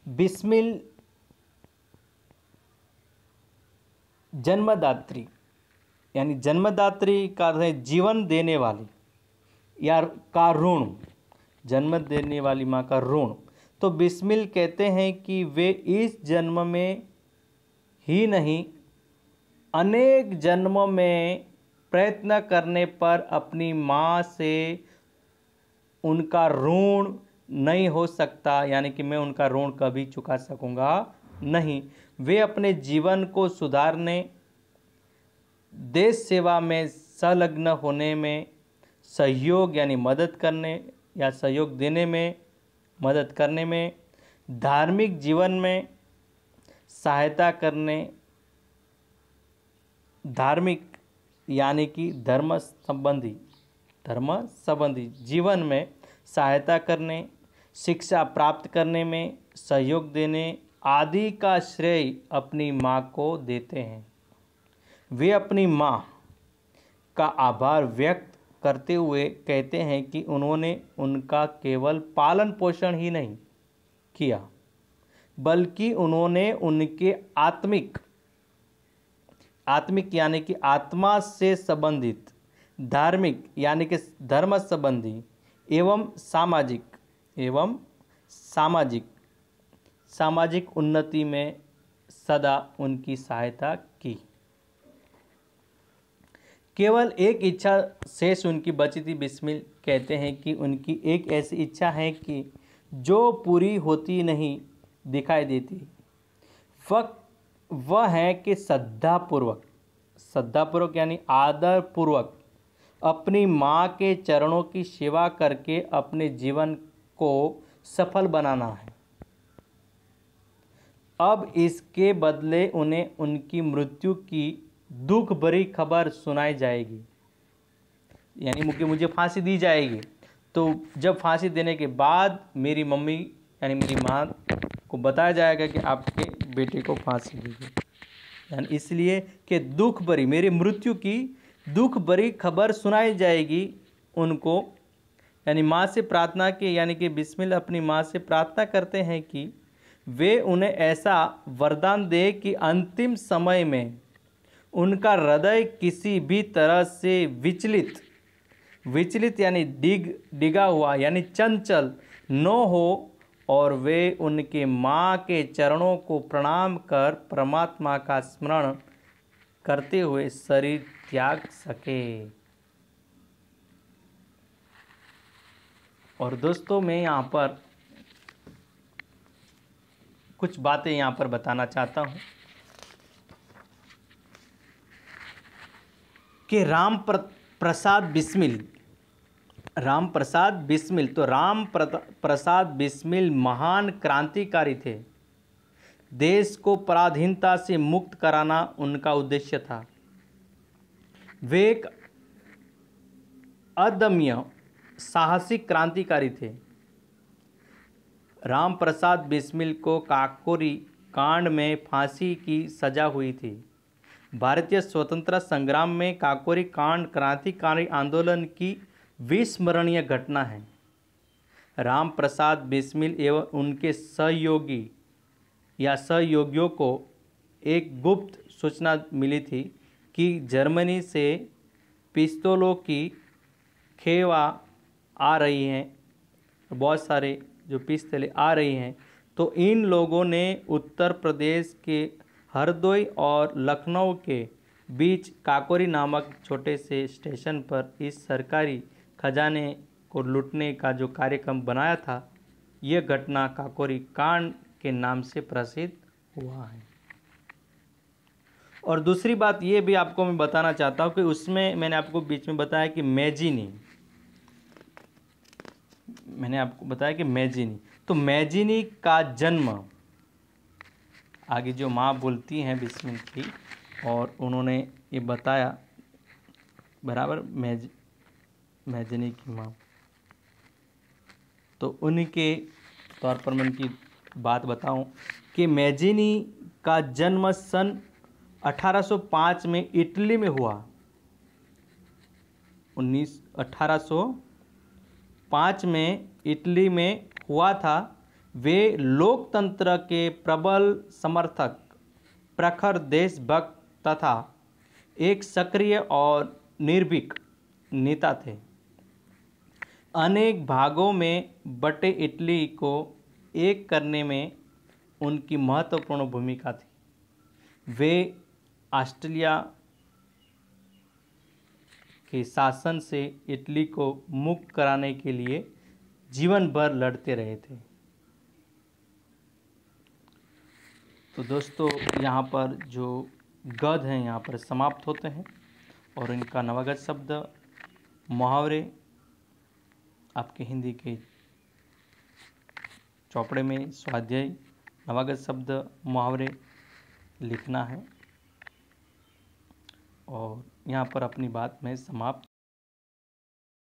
बिस्मिल जन्मदात्री, यानी जन्मदात्री का अर्थ है जीवन देने वाली या का ऋण, जन्म देने वाली माँ का ऋण। तो बिस्मिल कहते हैं कि वे इस जन्म में ही नहीं अनेक जन्मों में प्रयत्न करने पर अपनी माँ से उनका ऋण नहीं हो सकता, यानी कि मैं उनका ऋण कभी चुका सकूंगा नहीं। वे अपने जीवन को सुधारने, देश सेवा में संलग्न होने में सहयोग यानी मदद करने या सहयोग देने में मदद करने में, धार्मिक जीवन में सहायता करने, धार्मिक यानी कि धर्म संबंधी जीवन में सहायता करने, शिक्षा प्राप्त करने में सहयोग देने आदि का श्रेय अपनी माँ को देते हैं। वे अपनी माँ का आभार व्यक्त करते हुए कहते हैं कि उन्होंने उनका केवल पालन पोषण ही नहीं किया, बल्कि उन्होंने उनके आत्मिक यानी कि आत्मा से संबंधित, धार्मिक यानी कि धर्म संबंधी एवं सामाजिक उन्नति में सदा उनकी सहायता की। केवल एक इच्छा शेष उनकी बची थी। बिस्मिल कहते हैं कि उनकी एक ऐसी इच्छा है कि जो पूरी होती नहीं दिखाई देती, वह है कि श्रद्धापूर्वक यानी आदरपूर्वक अपनी माँ के चरणों की सेवा करके अपने जीवन को सफल बनाना है। अब इसके बदले उन्हें उनकी मृत्यु की दुख भरी खबर सुनाई जाएगी, यानी मुझे फांसी दी जाएगी। तो जब फांसी देने के बाद मेरी मम्मी यानी मेरी माँ को बताया जाएगा कि आपके बेटे को फांसी दी गई, यानी इसलिए कि दुख भरी मेरी मृत्यु की दुख भरी खबर सुनाई जाएगी उनको, यानी माँ से प्रार्थना की, यानी कि बिस्मिल अपनी माँ से प्रार्थना करते हैं कि वे उन्हें ऐसा वरदान दे कि अंतिम समय में उनका हृदय किसी भी तरह से विचलित यानी डिगा हुआ यानी चंचल न हो, और वे उनके माँ के चरणों को प्रणाम कर परमात्मा का स्मरण करते हुए शरीर त्याग सके। और दोस्तों मैं यहाँ पर कुछ बातें यहाँ पर बताना चाहता हूँ कि राम प्रसाद बिस्मिल महान क्रांतिकारी थे। देश को पराधीनता से मुक्त कराना उनका उद्देश्य था। वे एक अदम्य साहसिक क्रांतिकारी थे। राम प्रसाद बिस्मिल को काकोरी कांड में फांसी की सजा हुई थी। भारतीय स्वतंत्रता संग्राम में काकोरी कांड क्रांतिकारी आंदोलन की विस्मरणीय घटना है। राम प्रसाद बिस्मिल एवं उनके सहयोगियों को एक गुप्त सूचना मिली थी कि जर्मनी से पिस्तौलों की खेवा आ रही हैं, बहुत सारे जो पिस्तौलें आ रही हैं। तो इन लोगों ने उत्तर प्रदेश के हरदोई और लखनऊ के बीच काकोरी नामक छोटे से स्टेशन पर इस सरकारी खजाने को लूटने का जो कार्यक्रम बनाया था, यह घटना काकोरी कांड के नाम से प्रसिद्ध हुआ है। और दूसरी बात ये भी आपको मैं बताना चाहता हूँ कि उसमें मैंने आपको बीच में बताया कि मैजिनी, तो मैजिनी का जन्म, आगे जो माँ बोलती हैं बिस्मिल की, और उन्होंने ये बताया बराबर मैजिनी की माँ, तो उनके तौर पर मैं उनकी बात बताऊं कि मैजिनी का जन्म सन 1805 में इटली में हुआ। 1805 में इटली में हुआ था। वे लोकतंत्र के प्रबल समर्थक, प्रखर देशभक्त तथा एक सक्रिय और निर्भीक नेता थे। अनेक भागों में बटे इटली को एक करने में उनकी महत्वपूर्ण भूमिका थी। वे ऑस्ट्रिया के शासन से इटली को मुक्त कराने के लिए जीवन भर लड़ते रहे थे। तो दोस्तों, यहाँ पर जो गद्य हैं यहाँ पर समाप्त होते हैं और इनका नवागत शब्द मुहावरे आपके हिंदी के चौपड़े में स्वाध्याय नवागत शब्द मुहावरे लिखना है और यहाँ पर अपनी बात मैं समाप्त